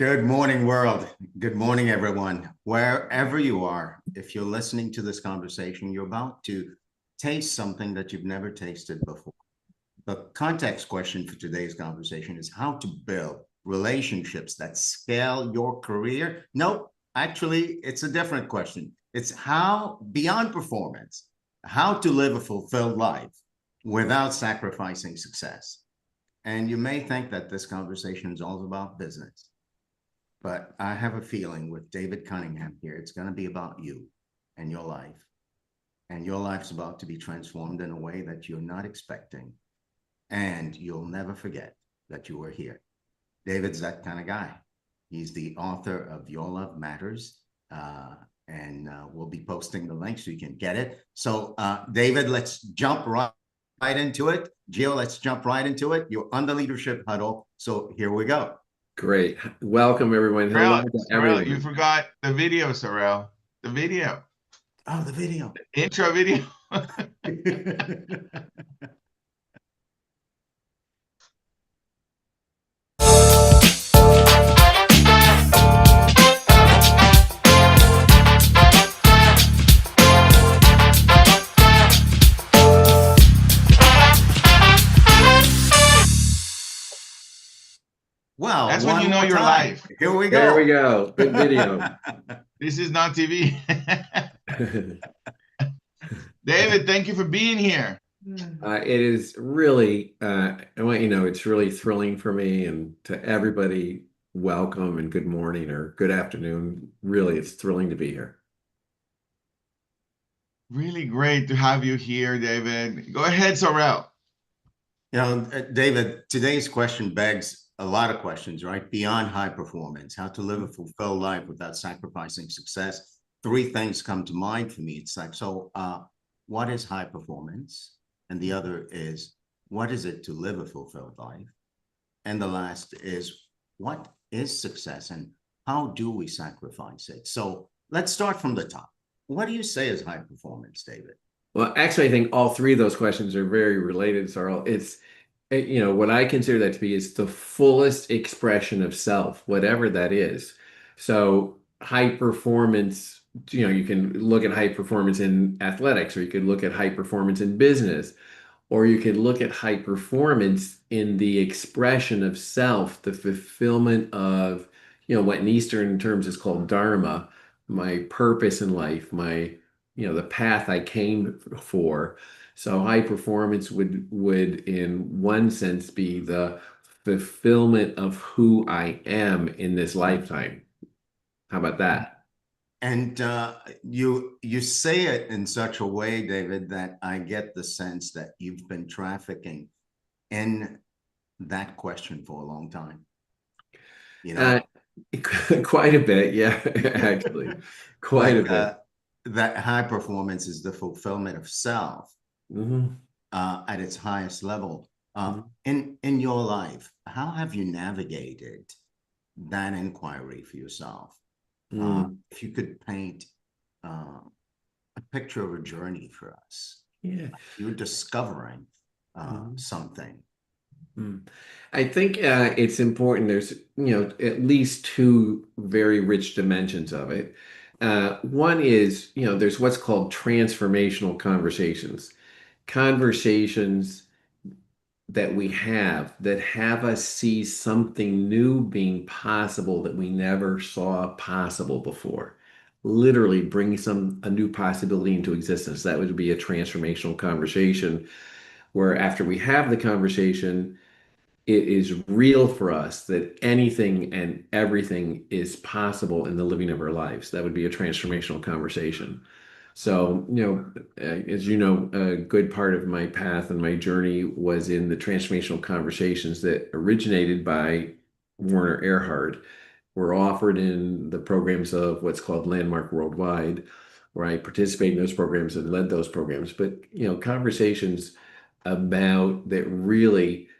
Good morning, world. Good morning, everyone. Wherever you are, if you're listening to this conversation, you're about to taste something that you've never tasted before. The context question for today's conversation is how to build relationships that scale your career. Nope, actually, it's a different question. It's how, beyond performance, how to live a fulfilled life without sacrificing success. And you may think that this conversation is all about business. But I have a feeling with David Cunningham here, it's going to be about you and your life. And your life's about to be transformed in a way that you're not expecting. And you'll never forget that you were here. David's that kind of guy. He's the author of Your Love Matters. And we'll be posting the link so you can get it. So, David, let's jump right into it. Jill, let's jump right into it. You're on the Leadership Huddle. So here we go. Great. Welcome, everyone. Hello to everyone. You forgot the video, Sorrel. The video. Oh, the video. Intro video. Well, that's when you know your life. Here we go. There we go. Good video. This is not TV. David, thank you for being here. It is really, I want you to know, it's really thrilling for me, and to everybody, welcome and good morning or good afternoon. Really, it's thrilling to be here. Really great to have you here, David. Go ahead, Sorrel. You know, David, today's question begs a lot of questions, right? Beyond high performance, how to live a fulfilled life without sacrificing success. Three things come to mind for me. It's like, so what is high performance? And the other is, what is it to live a fulfilled life? And the last is, what is success and how do we sacrifice it? So let's start from the top. What do you say is high performance, David? Well, actually, I think all three of those questions are very related, Sarl. It's, what I consider that to be is the fullest expression of self, whatever that is. So high performance, you can look at high performance in athletics, or you could look at high performance in business, or you could look at high performance in the expression of self, the fulfillment of, what in Eastern terms is called dharma, my purpose in life, my, the path I came for. So high performance would in one sense be the fulfillment of who I am in this lifetime. How about that? And you say it in such a way, David, that I get the sense that you've been trafficking in that question for a long time. Quite a bit, yeah, actually, quite a bit. That high performance is the fulfillment of self. Mm-hmm. At its highest level. In your life, how have you navigated that inquiry for yourself? If you could paint a picture of a journey for us. Yeah, you're discovering something. I think it's important. There's at least two very rich dimensions of it. One is there's what's called transformational conversations that we have that have us see something new being possible that we never saw possible before. Literally bring a new possibility into existence. That would be a transformational conversation, where after we have the conversation, it is real for us that anything and everything is possible in the living of our lives. That would be a transformational conversation. So, as you know, a good part of my path and my journey was in the transformational conversations that originated by Werner Erhard, were offered in the programs of what's called Landmark Worldwide, where I participated in those programs and led those programs. But, conversations about that really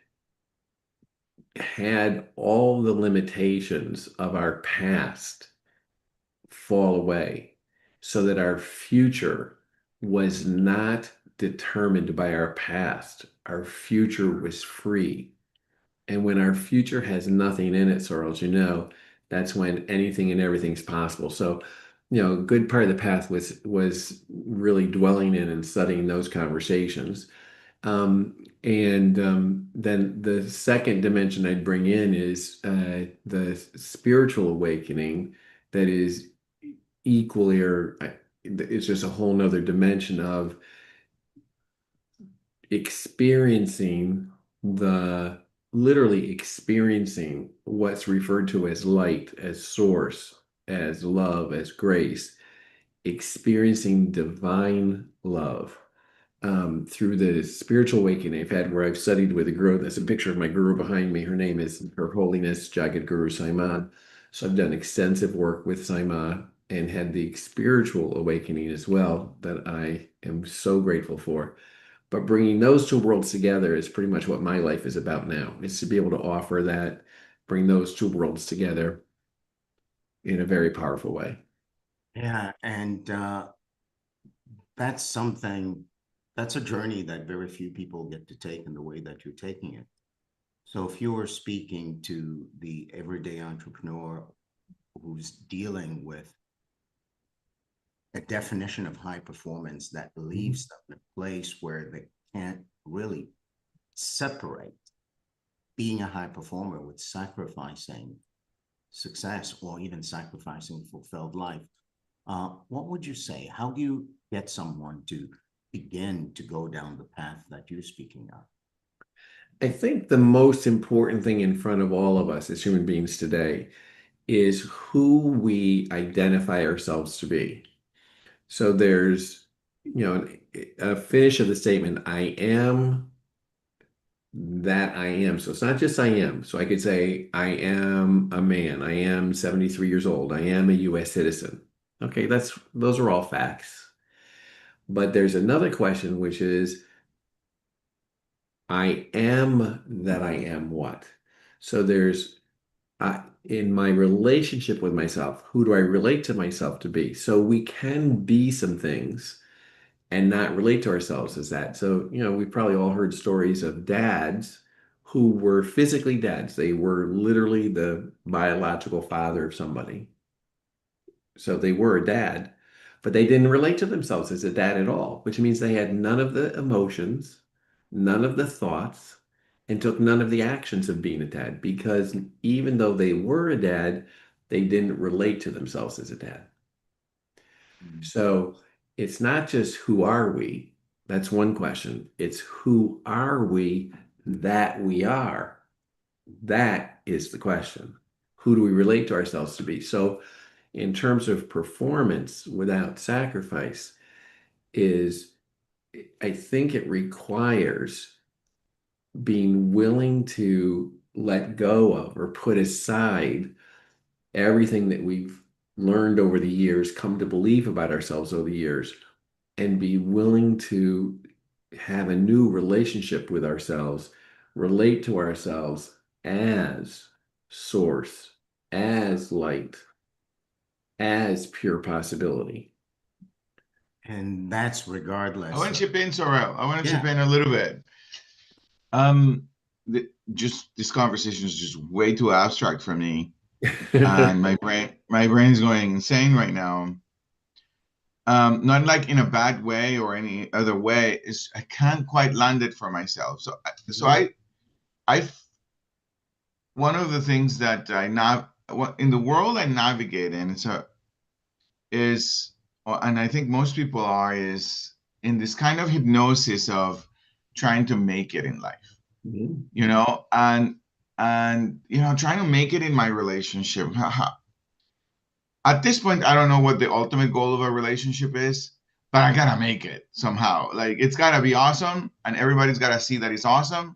had all the limitations of our past fall away, so that our future was not determined by our past. Our future was free. And when our future has nothing in it, Sorrel, that's when anything and everything's possible. So, a good part of the path was really dwelling in and studying those conversations. Then the second dimension I'd bring in is the spiritual awakening that is equally, or it's just a whole nother dimension of experiencing the literally experiencing what's referred to as light, as source, as love, as grace, experiencing divine love through the spiritual awakening I've had, where I've studied with a guru. There's a picture of my guru behind me. Her name is Her Holiness Jagat Guru Saiman. So I've done extensive work with Saiman and had the spiritual awakening as well that I am so grateful for. But bringing those two worlds together is pretty much what my life is about now, is to be able to offer that, bring those two worlds together in a very powerful way. Yeah, and that's something, that's a journey that very few people get to take in the way that you're taking it. So if you were speaking to the everyday entrepreneur who's dealing with a definition of high performance that leaves them in a place where they can't really separate being a high performer with sacrificing success or even sacrificing fulfilled life, what would you say? How do you get someone to begin to go down the path that you're speaking of? I think the most important thing in front of all of us as human beings today is who we identify ourselves to be. So there's, a finish of the statement, I am that I am. So it's not just I am. So I could say, I am a man. I am 73 years old. I am a US citizen. Okay, those are all facts. But there's another question, which is, I am that I am what? So there's in my relationship with myself, who do I relate to myself to be? So we can be some things and not relate to ourselves as that. So, we've probably all heard stories of dads who were physically dads. They were literally the biological father of somebody. So they were a dad, but they didn't relate to themselves as a dad at all, which means they had none of the emotions, none of the thoughts, and took none of the actions of being a dad, because even though they were a dad, they didn't relate to themselves as a dad. So it's not just who are we? That's one question. It's who are we that we are? That is the question. Who do we relate to ourselves to be? So in terms of performance without sacrifice I think it requires being willing to let go of or put aside everything that we've learned over the years, come to believe about ourselves over the years, and be willing to have a new relationship with ourselves, relate to ourselves as source, as light, as pure possibility. And that's regardless. I want to chip in, Sorrel. I want to chip Yeah. in a little bit. Just this conversation is just way too abstract for me, and my brain is going insane right now. Not like in a bad way or any other way. I can't quite land it for myself. I one of the things that in the world I navigate in, and I think most people are, is in this kind of hypnosis of trying to make it in life, and trying to make it in my relationship. At this point, I don't know what the ultimate goal of a relationship is, but I gotta make it somehow. Like, it's gotta be awesome, and everybody's gotta see that it's awesome,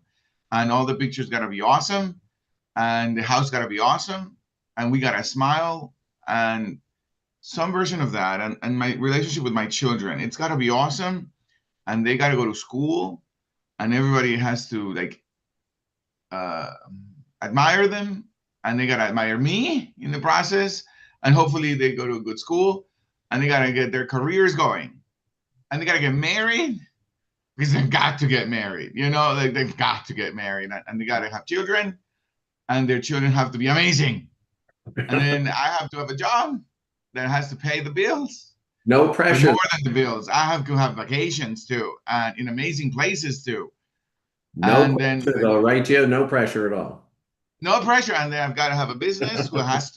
and all the pictures gotta be awesome, and the house gotta be awesome, and we gotta smile, and some version of that. And my relationship with my children, it's gotta be awesome, and they gotta go to school, and everybody has to admire them, and they gotta admire me in the process. And hopefully they go to a good school, and they got to get their careers going, and they got to get married, because they've got to get married, like they've got to get married, and they got to have children, and their children have to be amazing. And then I have to have a job that has to pay the bills. No But pressure. more than the bills, I have to have vacations too, and in amazing places too. No And then pressure though, right, Joe? No pressure at all. no pressure. And then I've got to have a business who has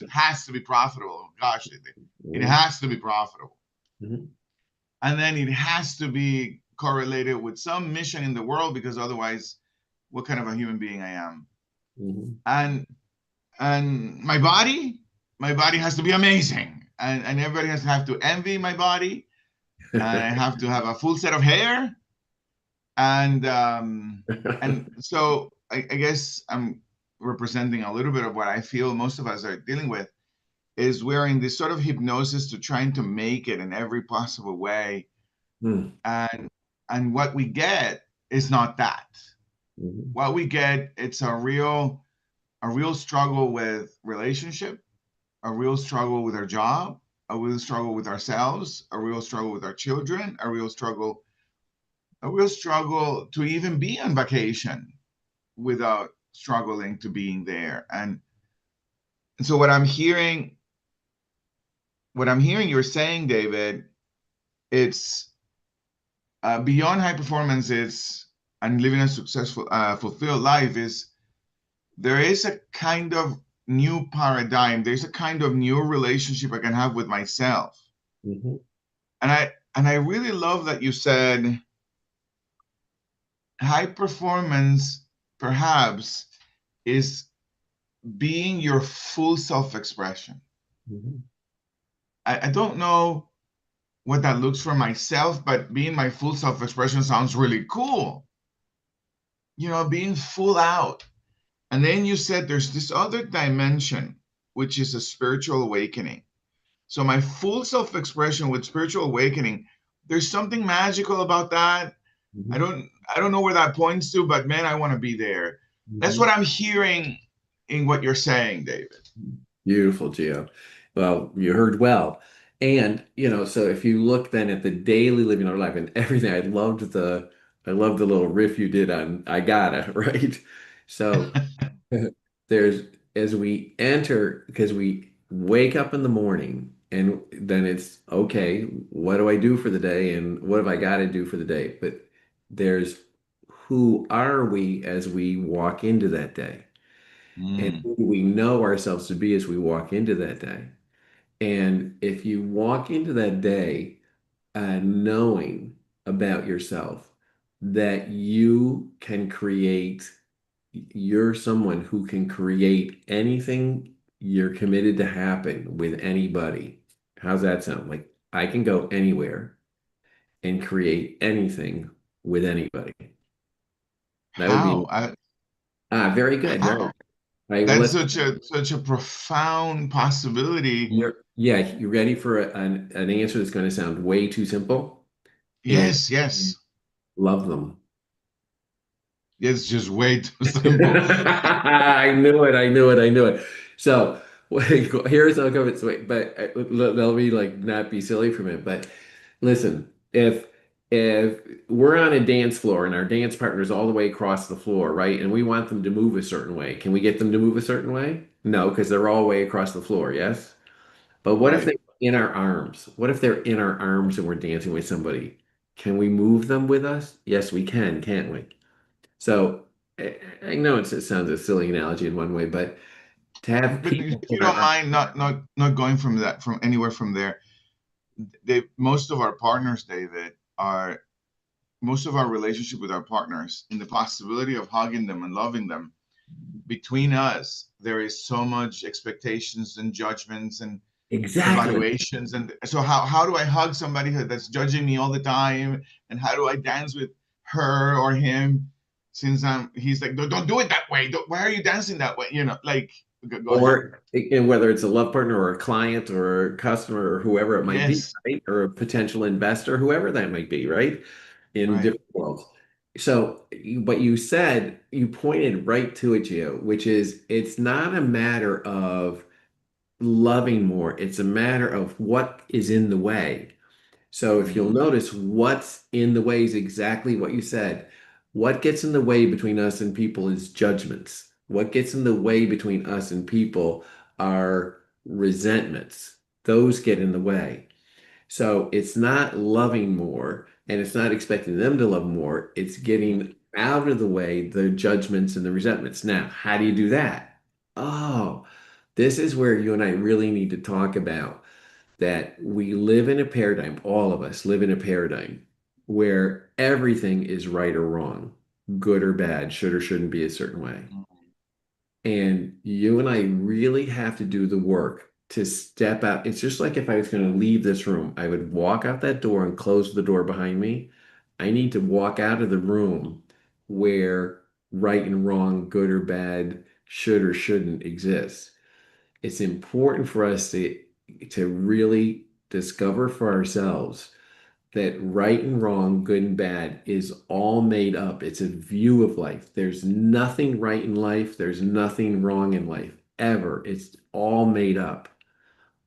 to be profitable. Gosh, it Mhm. has to be profitable. Mhm. And then it has to be correlated with some mission in the world, because otherwise, what kind of a human being I am? Mhm. And my body has to be amazing, and everybody has to envy my body, and I have to have a full set of hair, and so I guess I'm representing a little bit of what I feel most of us are dealing with, is we're in this sort of hypnosis to trying to make it in every possible way, Hmm. and what we get is not that. Mhm. What we get, it's a real struggle with relationship, a real struggle with our job, a real struggle with ourselves, a real struggle with our children, a real struggle to even be on vacation without struggling to being there. And so what I'm hearing you're saying, David, it's beyond high performance, it's and living a successful, fulfilled life, is there is a kind of new paradigm. There's a kind of new relationship I can have with myself. Mhm. And I really love that you said high performance perhaps is being your full self-expression. Mhm. I don't know what that looks for myself, but being my full self-expression sounds really cool. Being full out. And then you said there's this other dimension, which is a spiritual awakening. So my full self-expression with spiritual awakening, there's something magical about that. I Mhm. don't I don't know where that points to, but man, I want to be there. That's Mhm. what I'm hearing in what you're saying, David. Beautiful, Gio. Well, you heard well. And, so if you look then at the daily living of our life and everything, I loved the little riff you did on I gotta, right? So there's as we enter, because we wake up in the morning and then it's okay, what do I do for the day and what have I got to do for the day? But there's who are we as we walk into that day? And Mm. who do we know ourselves to be as we walk into that day? And if you walk into that day knowing about yourself that you can create, you're someone who can create anything you're committed to happen with anybody. How's that sound? Like I can go anywhere and create anything with anybody. That would be How? very good. Very How? good. Right. Well, That's let's. such a profound possibility. Yeah, you ready for an answer that's going to sound way too simple? And Yes, yes. love them. It's just way too simple. I knew it. I knew it. I knew it. So here's how it goes. Wait, but let me like not be silly for a minute. But listen, if we're on a dance floor and our dance partner's all the way across the floor, right, and we want them to move a certain way, can we get them to move a certain way? No, because they're all the way across the floor. Yes. But what if Right. they're in our arms? What if they're in our arms and we're dancing with somebody? Can we move them with us? Yes, we can, can't we? So I know it sounds a silly analogy in one way, but to have But if people you in don't our mind not going from anywhere from there, most of our partners, David, are most of our relationship with our partners, in the possibility of hugging them and loving them, between us, there is so much expectations and judgments and exactly. evaluations. And so how do I hug somebody that's judging me all the time? And how do I dance with her or him, since he's like, don't do it that way. Why are you dancing that way? Like, go ahead. Or and whether it's a love partner or a client or a customer or whoever it might be, Yes. right? Or a potential investor, whoever that might be, right? In Right. different worlds. So what you said, you pointed right to it, Gio, which is it's not a matter of loving more. It's a matter of what is in the way. So if you'll Mm. notice, what's in the way is exactly what you said. What gets in the way between us and people is judgments. What gets in the way between us and people are resentments. Those get in the way. So it's not loving more and it's not expecting them to love more. It's getting out of the way the judgments and the resentments. Now, how do you do that? Oh, this is where you and I really need to talk about that we live in a paradigm, all of us live in a paradigm where everything is right or wrong, good or bad, should or shouldn't be a certain way. And you and I really have to do the work to step out. It's just like if I was going to leave this room, I would walk out that door and close the door behind me. I need to walk out of the room where right and wrong, good or bad, should or shouldn't exist. It's important for us to really discover for ourselves that right and wrong, good and bad is all made up. It's a view of life. There's nothing right in life. There's nothing wrong in life ever. It's all made up.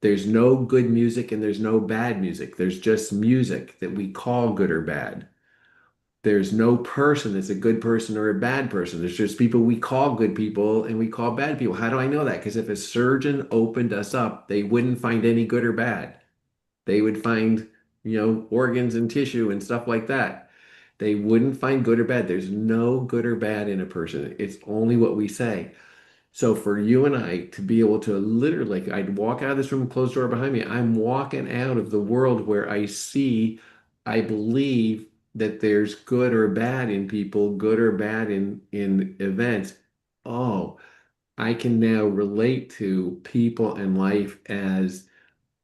There's no good music and there's no bad music. There's just music that we call good or bad. There's no person that's a good person or a bad person. There's just people we call good people and we call bad people. How do I know that? Because if a surgeon opened us up, they wouldn't find any good or bad. They would find, organs and tissue and stuff like that. They wouldn't find good or bad. There's no good or bad in a person. It's only what we say. So for you and I to be able to literally, like, I'd walk out of this room, closed door behind me. I'm walking out of the world where I believe that there's good or bad in people, good or bad in events. Oh, I can now relate to people and life as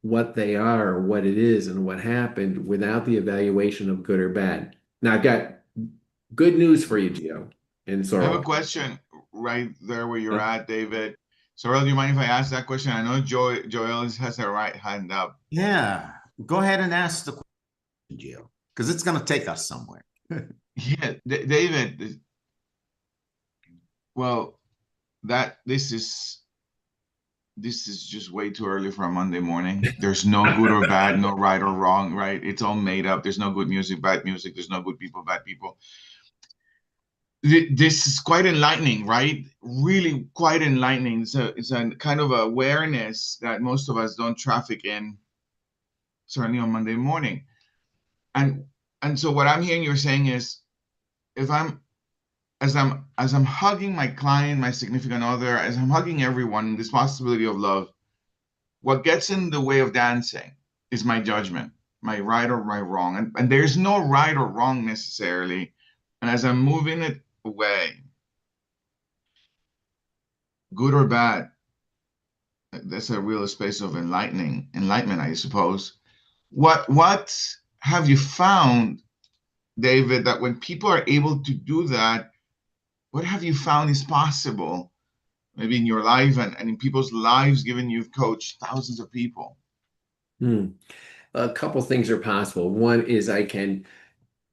what they are, what it is, and what happened without the evaluation of good or bad. Now, I've got good news for you, Gio and I have a Sorrel. question right there where you're Yeah. at, David. Sorrel, do you mind if I ask that question? I know Joel has her right hand up. Yeah, go ahead and ask the question, Gio, because it's going to take us somewhere. Yeah, David. Well, that this is just way too early for a Monday morning. There's no good or bad, no right or wrong, right? It's all made up. There's no good music, bad music. There's no good people, bad people. This is quite enlightening, right? Really quite enlightening. It's a kind of awareness that most of us don't traffic in, certainly on Monday morning. And so what I'm hearing you're saying is, if I'm as I'm hugging my client, my significant other, as I'm hugging everyone, this possibility of love, what gets in the way of dancing is my judgment, my right or my wrong. And there's no right or wrong necessarily. And as I'm moving it away, good or bad, that's a real space of enlightenment, I suppose. What have you found, David, that when people are able to do that, what have you found is possible, maybe in your life and in people's lives, given you've coached thousands of people? A couple things are possible. One is I can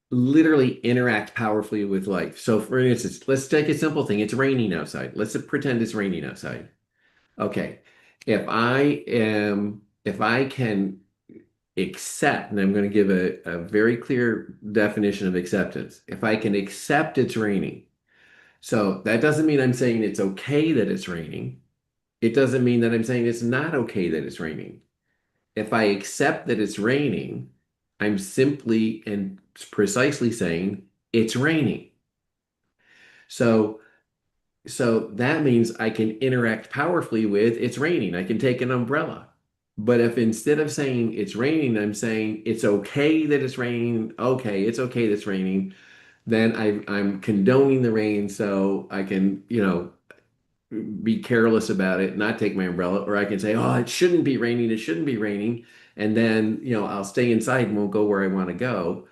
literally interact powerfully with life. So, for instance, let's take a simple thing. It's raining outside. Let's pretend it's raining outside. Okay. If I can accept, and I'm going to give a very clear definition of acceptance. If I can accept it's raining, so that doesn't mean I'm saying it's okay that it's raining. It doesn't mean that I'm saying it's not okay that it's raining. If I accept that it's raining, I'm simply and precisely saying it's raining. So that means I can interact powerfully with it's raining. I can take an umbrella. But if instead of saying it's raining, I'm saying it's okay that it's raining, okay, it's okay that it's raining, then I'm condoning the rain so I can, be careless about it, not take my umbrella, or I can say, oh, it shouldn't be raining, it shouldn't be raining. And then, I'll stay inside and won't go where I want to go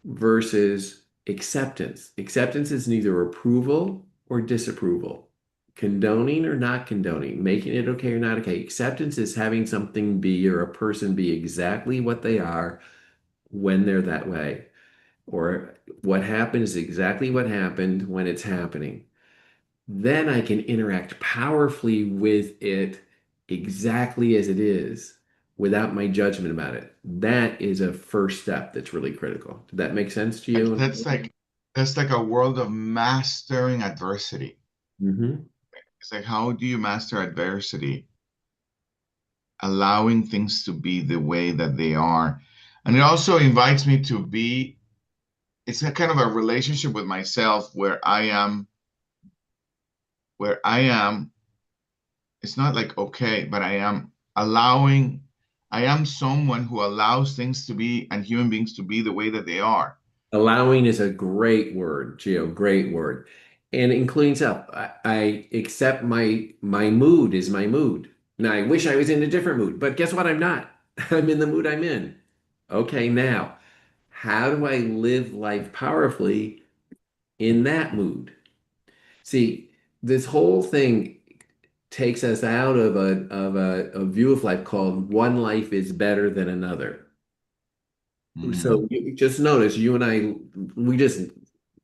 versus acceptance. Acceptance is neither approval or disapproval, condoning or not condoning, making it okay or not okay. Acceptance is having something be or a person be exactly what they are when they're that way, or what happened is exactly what happened when it's happening. Then I can interact powerfully with it exactly as it is without my judgment about it. That is a first step that's really critical. Did that make sense to Like, you? that's like a world of mastering adversity. Mm-hmm. It's like, how do you master adversity? allowing things to be the way that they are. And it also invites me to be, it's a kind of a relationship with myself where I am, it's not like okay, but I am someone who allows things to be and human beings to be the way that they are. Allowing is a great word, Gio, great word. And including self. I accept my mood is my mood. Now I wish I was in a different mood, but guess what? I'm not. I'm in the mood I'm in. Okay, now, how do I live life powerfully in that mood? See, this whole thing takes us out of a view of life called one life is better than another. Mm. So you just notice you and I, we just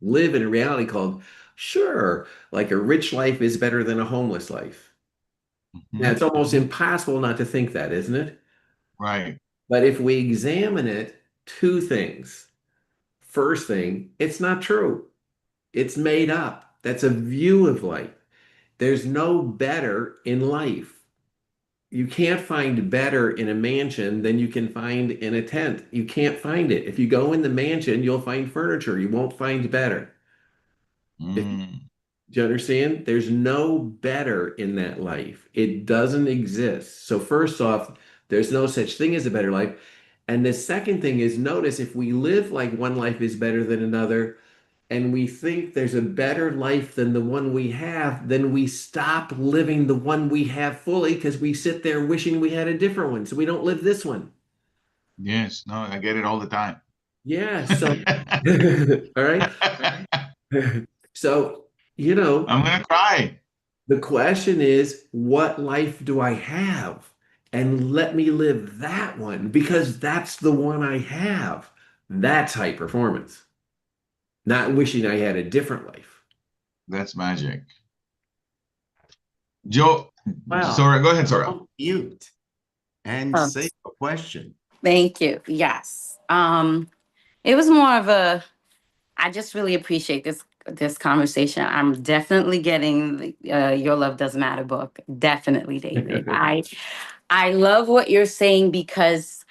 live in a reality called, sure, like a rich life is better than a homeless life. Now, Mhm. it's almost impossible not to think that, isn't it? Right. But if we examine it, two things. First thing, it's not true. It's made up. That's a view of life. There's no better in life. You can't find better in a mansion than you can find in a tent. You can't find it. If you go in the mansion, you'll find furniture. You won't find better. If, do Mm. you understand? There's no better in that life. It doesn't exist. So first off, there's no such thing as a better life. And the second thing is notice if we live like one life is better than another, and we think there's a better life than the one we have, then we stop living the one we have fully because we sit there wishing we had a different one. So we don't live this one. Yes, no, I get it all the time. Yeah. So, all right. So, I'm gonna cry. the question is, what life do I have? And let me live that one because that's the one I have. That's high performance, not wishing I had a different life. That's magic. Joe, Well, Sora, go ahead, Sora. mute and Oh, say a question. thank you. Yes. It was more of a, I just really appreciate this conversation. I'm definitely getting the Your Love Doesn't Matter book. Definitely, David. I love what you're saying because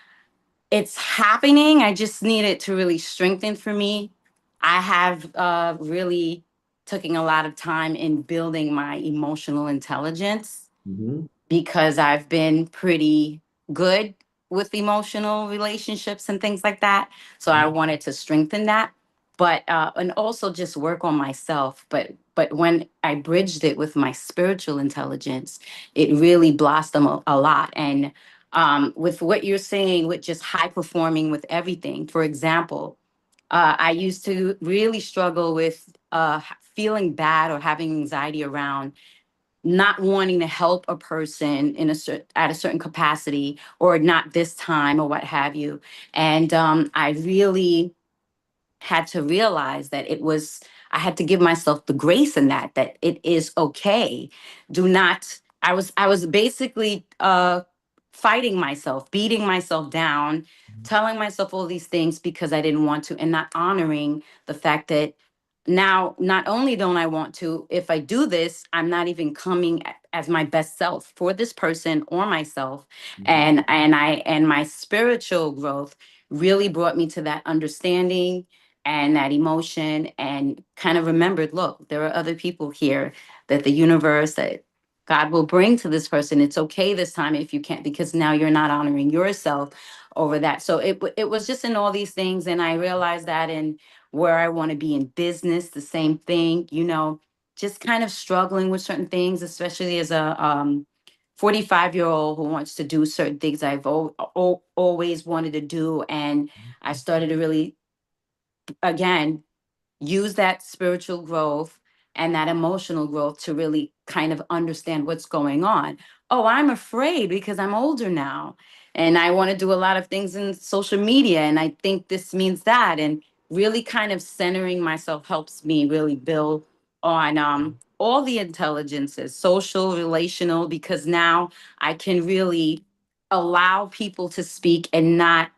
it's happening. I just need it to really strengthen for me. I have really taken a lot of time in building my emotional intelligence Mhm. because I've been pretty good with emotional relationships and things like that. So I wanted to strengthen that, but and also just work on myself. But when I bridged it with my spiritual intelligence, it really blossomed a lot. And with what you're saying, with just high performing with everything, for example, I used to really struggle with feeling bad or having anxiety around not wanting to help a person in at a certain capacity or not this time or what have you. And I really had to realize that I had to give myself the grace in that it is okay. Do not, I was basically fighting myself, beating myself down, telling myself all these things because I didn't want to, and not honoring the fact that now not only don't I want to, if I do this, I'm not even coming as my best self for this person or myself. And my spiritual growth really brought me to that understanding and that emotion, and kind of remembered, look, there are other people here that the universe, that God will bring to this person. It's okay this time if you can't, because now you're not honoring yourself over that. So it was just in all these things. And I realized that in where I want to be in business, the same thing, just kind of struggling with certain things, especially as a 45-year-old who wants to do certain things I've always wanted to do. And I started to really, again, use that spiritual growth and that emotional growth to really kind of understand what's going on. Oh, I'm afraid because I'm older now and I want to do a lot of things in social media. And I think this means that. And really kind of centering myself helps me really build on all the intelligences, social, relational, because now I can really allow people to speak and not,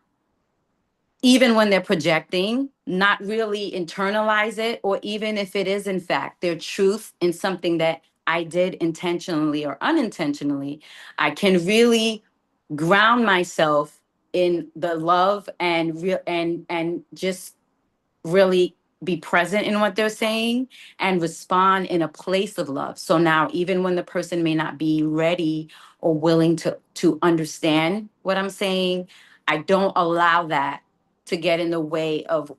even when they're projecting, not really internalize it, or even if it is in fact their truth in something that I did intentionally or unintentionally, I can really ground myself in the love and real and just really be present in what they're saying and respond in a place of love. So now even when the person may not be ready or willing to understand what I'm saying, I don't allow that to get in the way of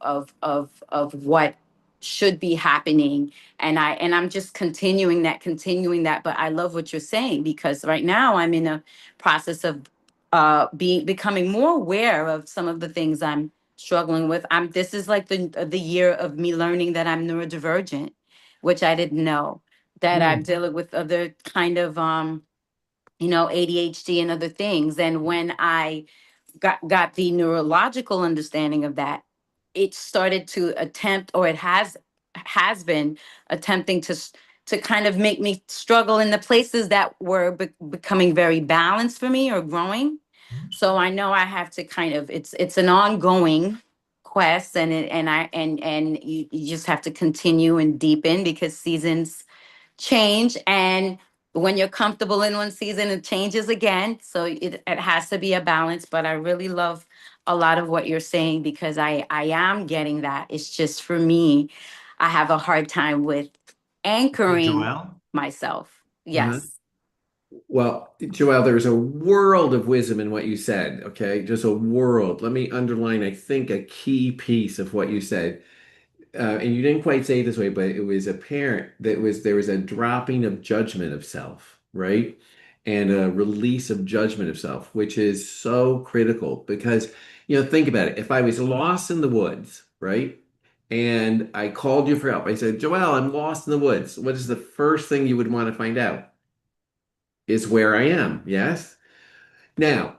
what should be happening. And I'm just continuing that. But I love what you're saying, because right now I'm in a process of becoming more aware of some of the things I'm struggling with. This is like the year of me learning that I'm neurodivergent, which I didn't know. That I'm dealing with other kind of ADHD and other things. And when I got the neurological understanding of that, it started to attempt, or it has been attempting to kind of make me struggle in the places that were becoming very balanced for me or growing. So I know I have to kind of, it's an ongoing quest, and you just have to continue and deepen, because seasons change, and when you're comfortable in one season, it changes again. So it has to be a balance. But I really love a lot of what you're saying, because I am getting that. It's just, for me, I have a hard time with anchoring Joelle? myself. Uh-huh. Yes. Well, Joelle, there's a world of wisdom in what you said, okay? Just a world. Let me underline, I think, a key piece of what you said. And you didn't quite say it this way, but it was apparent that there was a dropping of judgment of self, right? And a release of judgment of self, which is so critical because, think about it. If I was lost in the woods, right? And I called you for help, I said, Joelle, I'm lost in the woods. What is the first thing you would want to find out? Is where I am, yes? Now,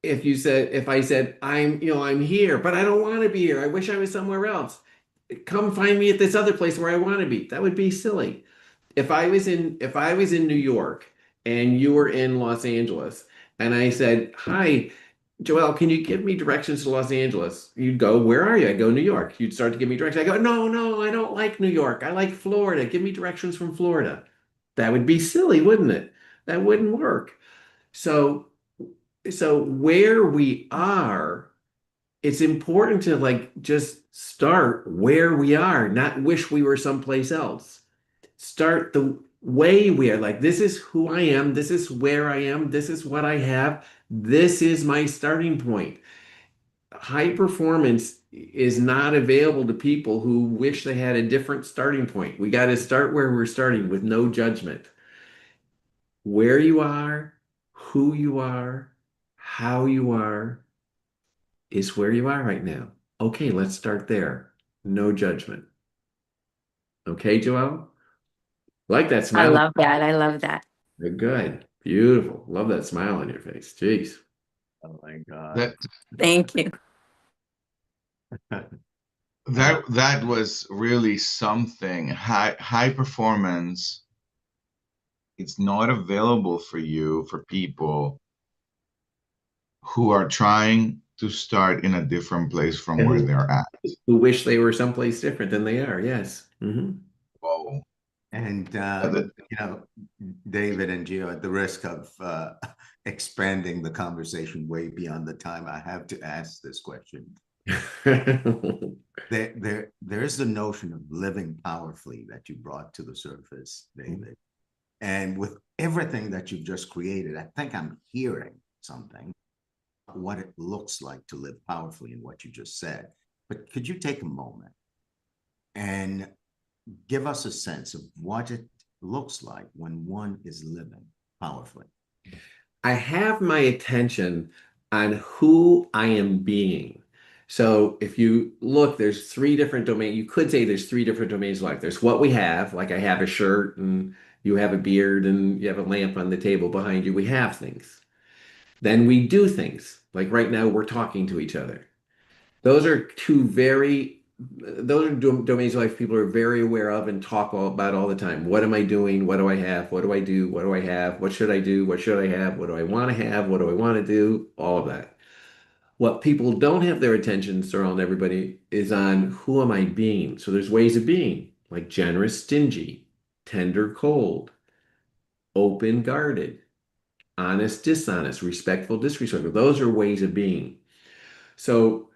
if I said, I'm here, but I don't want to be here. I wish I was somewhere else. Come find me at this other place where I want to be. That would be silly. If I was in New York and you were in Los Angeles and I said, "Hi, Joelle, can you give me directions to Los Angeles?" You'd go, "Where are you?" I go, "New York." You'd start to give me directions. I go, "No, no, I don't like New York. I like Florida. Give me directions from Florida." That would be silly, wouldn't it? That wouldn't work. So so where we are, it's important to just start where we are, not wish we were someplace else. Start the way we are. Like, this is who I am, this is where I am, this is what I have, this is my starting point. High performance is not available to people who wish they had a different starting point. We got to start where we're starting with no judgment. Where you are, who you are, how you are is where you are right now. Okay, let's start there. No judgment. Okay, Joelle? Like that I smile. love that. I love that. Good. Beautiful. Love that smile on your face. Jeez. Oh my God. That Thank you. that was really something. High performance. It's not available for you, for people who are trying to start in a different place from And where they're at. who wish they were someplace different than they are. Yes. Whoa. And, That- David and Gio, at the risk of expanding the conversation way beyond the time, I have to ask this question. There's the notion of living powerfully that you brought to the surface, David. And with everything that you've just created, I think I'm hearing something, what it looks like to live powerfully in what you just said. But could you take a moment and give us a sense of what it looks like when one is living powerfully? I have my attention on who I am being. So if you look, there's three different domains. You could say there's three different domains of life. There's what we have, like I have a shirt and you have a beard and you have a lamp on the table behind you. We have things. Then we do things. Like right now, we're talking to each other. Those are those are domains of life people are very aware of and talk about all the time. What am I doing? What do I have? What do I do? What do I have? What should I do? What should I have? What do I want to have? What do I want to do? All of that. What people don't have their attention surround everybody is on who am I being? So there's ways of being, like generous, stingy, tender, cold, open, guarded, honest, dishonest, respectful, disrespectful. Those are ways of being. So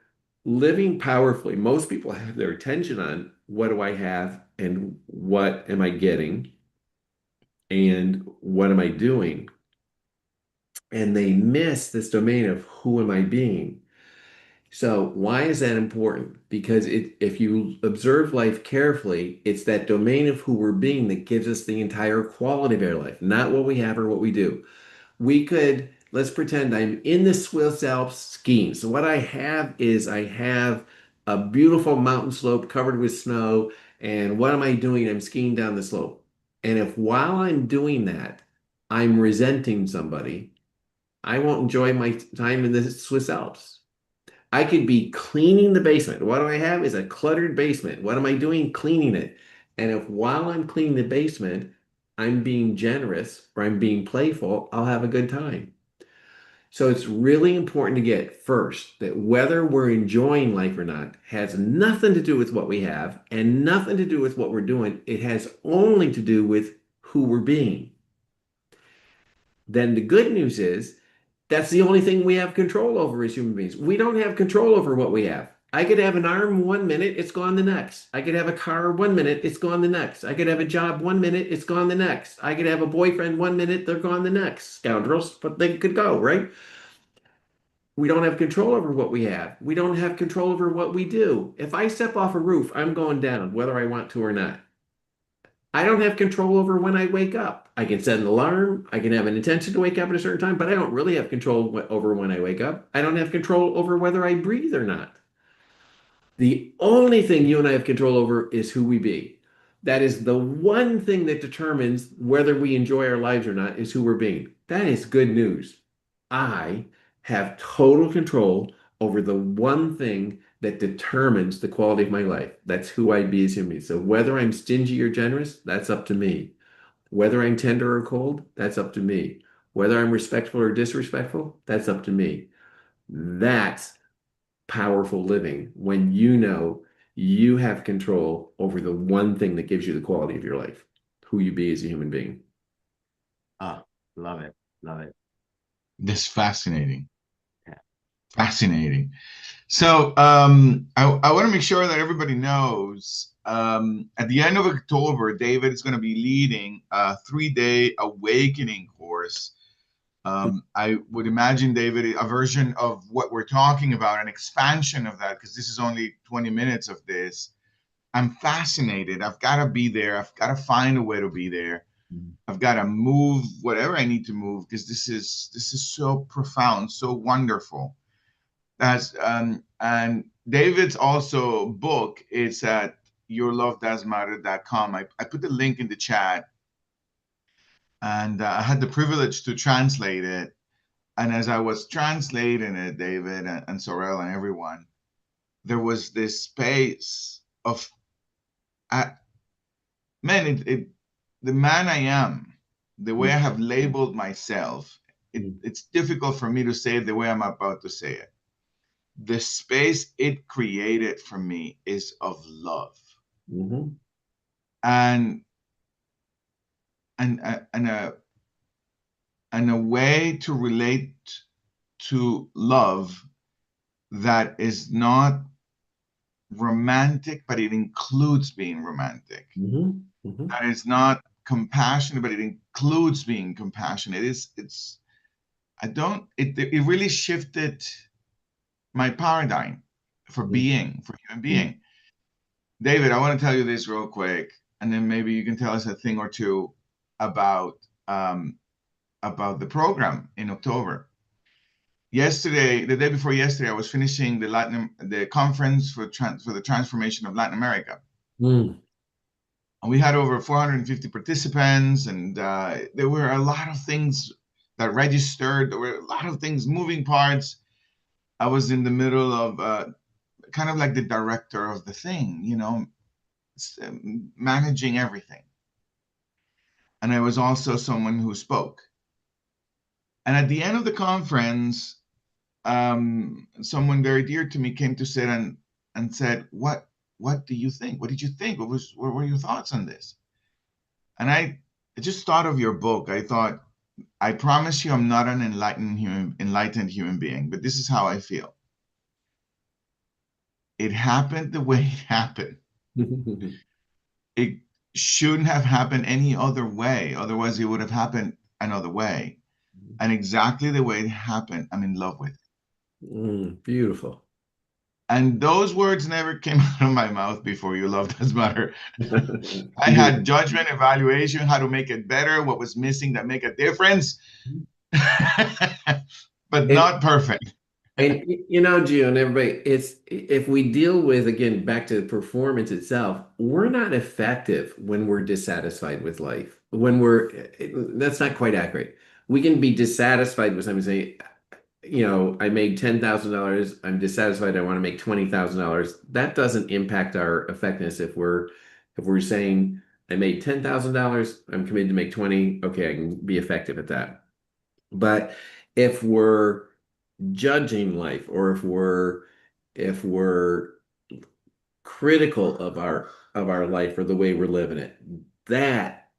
living powerfully, most people have their attention on what do I have and what am I getting and what am I doing? And they miss this domain of who am I being? So why is that important? Because if you observe life carefully, it's that domain of who we're being that gives us the entire quality of our life, not what we have or what we do. We could, let's pretend I'm in the Swiss Alps skiing. So what I have is I have a beautiful mountain slope covered with snow. And what am I doing? I'm skiing down the slope. And if while I'm doing that, I'm resenting somebody, I won't enjoy my time in the Swiss Alps. I could be cleaning the basement. What do I have is a cluttered basement. What am I doing? Cleaning it. And if while I'm cleaning the basement, I'm being generous or I'm being playful, I'll have a good time. So it's really important to get first that whether we're enjoying life or not has nothing to do with what we have and nothing to do with what we're doing. It has only to do with who we're being. Then the good news is that's the only thing we have control over as human beings. We don't have control over what we have. I could have an arm 1 minute, it's gone the next. I could have a car 1 minute, it's gone the next. I could have a job 1 minute, it's gone the next. I could have a boyfriend 1 minute, they're gone the next. Scoundrels, but they could go, right? We don't have control over what we have. We don't have control over what we do. If I step off a roof, I'm going down, whether I want to or not. I don't have control over when I wake up. I can set an alarm. I can have an intention to wake up at a certain time, but I don't really have control over when I wake up. I don't have control over whether I breathe or not. The only thing you and I have control over is who we be. That is the one thing that determines whether we enjoy our lives or not, is who we're being. That is good news. I have total control over the one thing that determines the quality of my life. That's who I be as human being. So whether I'm stingy or generous, that's up to me. Whether I'm tender or cold, that's up to me. Whether I'm respectful or disrespectful, that's up to me. That's powerful living when you know you have control over the one thing that gives you the quality of your life, who you be as a human being. Ah, love it. Love it. This is fascinating. Yeah. Fascinating. So I want to make sure that everybody knows at the end of October, David is going to be leading a 3-day awakening course. I would imagine, David, a version of what we're talking about, an expansion of that, because this is only 20 minutes of this. I'm fascinated. I've got to be there. I've got to find a way to be there. I've got to move whatever I need to move, because this is so profound, so wonderful. That's and David's also book is at yourlovedoesmatter.com. I put the link in the chat, and I had the privilege to translate it. And as I was translating it, David and Sorel and everyone, there was this space of, man, the man I am, the way I have labeled myself, it's difficult for me to say it the way I'm about to say it. The space it created for me is of love. Mm-hmm. And a way to relate to love that is not romantic, but it includes being romantic. Mm-hmm. Mm-hmm. That is not compassionate, but it includes being compassionate. It really shifted my paradigm for being, for human being. David, I want to tell you this real quick, and then maybe you can tell us a thing or two about the program in October. Yesterday, the day before yesterday, I was finishing the conference for the transformation of Latin America. And we had over 450 participants, and there were a lot of things that registered. There were a lot of things, moving parts. I was in the middle of kind of like the director of the thing, managing everything. And I was also someone who spoke. And at the end of the conference, someone very dear to me came to sit and said, what do you think? What did you think? What were your thoughts on this? And I just thought of your book. I thought, I promise you, I'm not an enlightened human being, but this is how I feel. It happened the way it happened. It shouldn't have happened any other way. Otherwise, it would have happened another way. And exactly the way it happened, I'm in love with it. Beautiful. And those words never came out of my mouth before. Your love does matter. I had judgment, evaluation, how to make it better, what was missing that make a difference, but not perfect. And you know, Gio and everybody, it's if we deal with, again, back to performance itself, we're not effective when we're dissatisfied with life. That's not quite accurate. We can be dissatisfied with something, say, you know, I made $10,000, I'm dissatisfied, I want to make $20,000. That doesn't impact our effectiveness if we're saying I made $10,000, I'm committed to make 20, okay, I can be effective at that. But if we're judging life, or if we're critical of our life or the way we're living it, that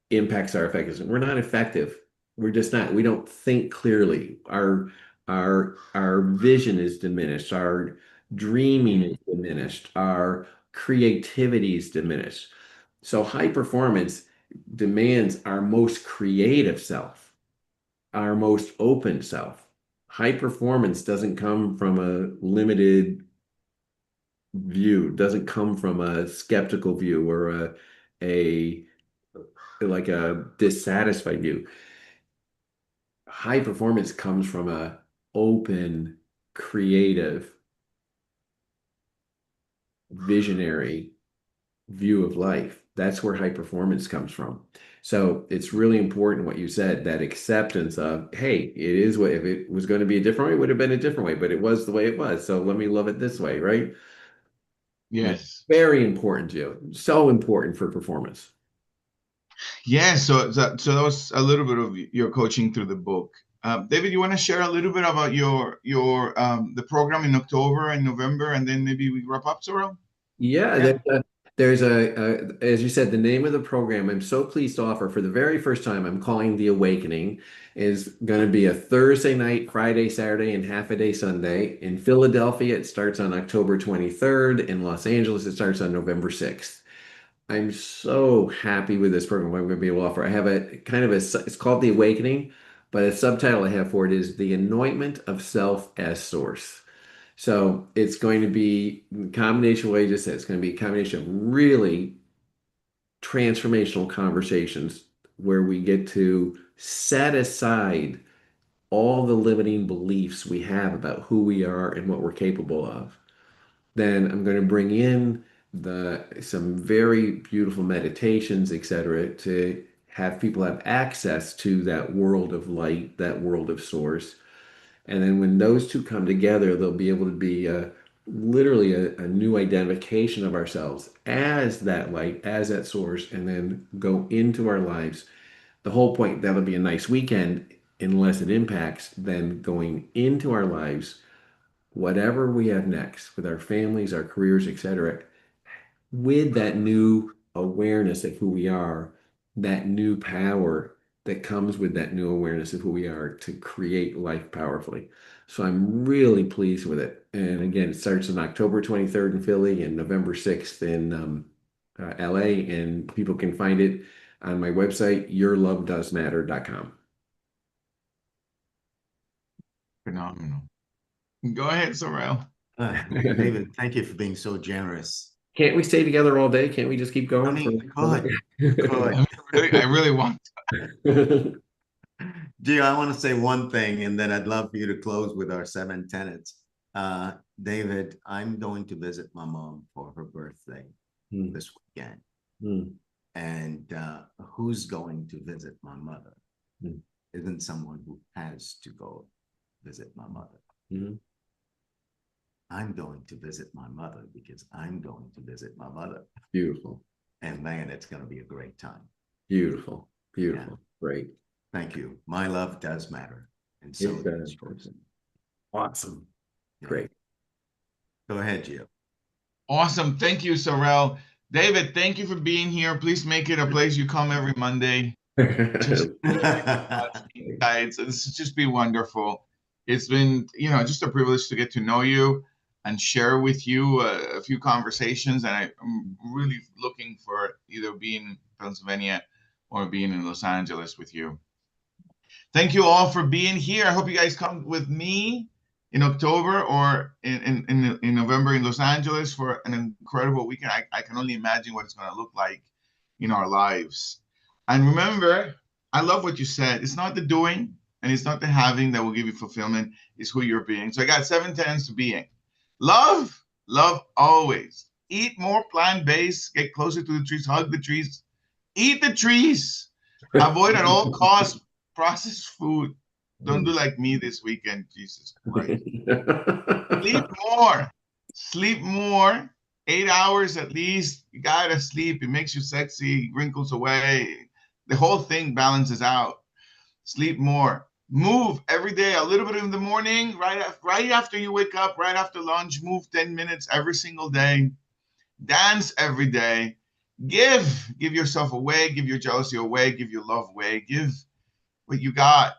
impacts our effectiveness. We're not effective. We're just not. We don't think clearly. Our vision is diminished. Our dreaming is diminished. Our creativity is diminished. So high performance demands our most creative self, our most open self. High performance doesn't come from a limited view, doesn't come from a skeptical view or a like a dissatisfied view. High performance comes from a open, creative, visionary view of life. That's where high performance comes from. So it's really important what you said, that acceptance of, hey, it is what, if it was going to be a different way, it would have been a different way, but it was the way it was. So let me love it this way, right? Yes. Very important, Joe. So important for performance. Yeah, so that was a little bit of your coaching through the book. David, you want to share a little bit about your the program in October and November, and then maybe we wrap up, Sorrel? Yeah, there's as you said, the name of the program I'm so pleased to offer for the very first time, I'm calling The Awakening, is going to be a Thursday night, Friday, Saturday, and half a day Sunday. In Philadelphia, it starts on October 23rd. In Los Angeles, it starts on November 6th. I'm so happy with this program. I'm going to be able to offer. I have a kind of it's called The Awakening, but a subtitle I have for it is The Anointment of Self as Source. So it's going to be a combination of what I just said. It's going to be a combination of really transformational conversations where we get to set aside all the limiting beliefs we have about who we are and what we're capable of. Then I'm going to bring in some very beautiful meditations, etc., to have people have access to that world of light, that world of source. And then when those two come together, they'll be able to be literally a new identification of ourselves as that light, as that source, and then go into our lives. The whole point, that'll be a nice weekend, unless it impacts then going into our lives, whatever we have next with our families, our careers, etc., with that new awareness of who we are, that new power that comes with that new awareness of who we are to create life powerfully. So I'm really pleased with it. And again, it starts on October 23rd in Philly and November 6th in LA. And people can find it on my website, yourlovedoesmatter.com. Phenomenal. Go ahead, Sorrel. David, thank you for being so generous. Can't we stay together all day? Can't we just keep going? I really want to. Gio, I want to say one thing, and then I'd love for you to close with our 7 tenets. David, I'm going to visit my mom for her birthday this weekend. And who's going to visit my mother isn't someone who has to go visit my mother. I'm going to visit my mother because I'm going to visit my mother. Beautiful. And man, it's going to be a great time. Beautiful. Yeah. Great. Thank you. My love does matter. And so does yours. Awesome. Yeah. Great. Go ahead, Gio. Awesome. Thank you, Sorrel. David, thank you for being here. Please make it a place you come every Monday. Just insights. This has just been wonderful. It's been, just a privilege to get to know you and share with you a few conversations. And I'm really looking for either being in Pennsylvania or being in Los Angeles with you. Thank you all for being here. I hope you guys come with me in October or in November in Los Angeles for an incredible weekend. I can only imagine what it's going to look like in our lives. And remember, I love what you said. It's not the doing and it's not the having that will give you fulfillment. It's who you're being. So I got 7 tenets to being. Love always. Eat more plant-based. Get closer to the trees. Hug the trees. Eat the trees. Avoid at all costs processed food. Don't do like me this weekend. Jesus Christ. Sleep more. 8 hours at least. You gotta sleep. It makes you sexy. Wrinkles away. The whole thing balances out. Sleep more. Move every day, a little bit in the morning, right after you wake up, right after lunch. Move 10 minutes every single day. Dance every day. Give yourself away. Give your jealousy away. Give your love away. Give what you got.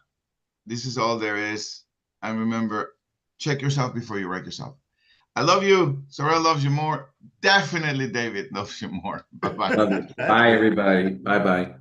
This is all there is. And remember, check yourself before you wreck yourself. I love you. Soraya loves you more. Definitely David loves you more. Bye-bye. Bye, everybody. Bye-bye.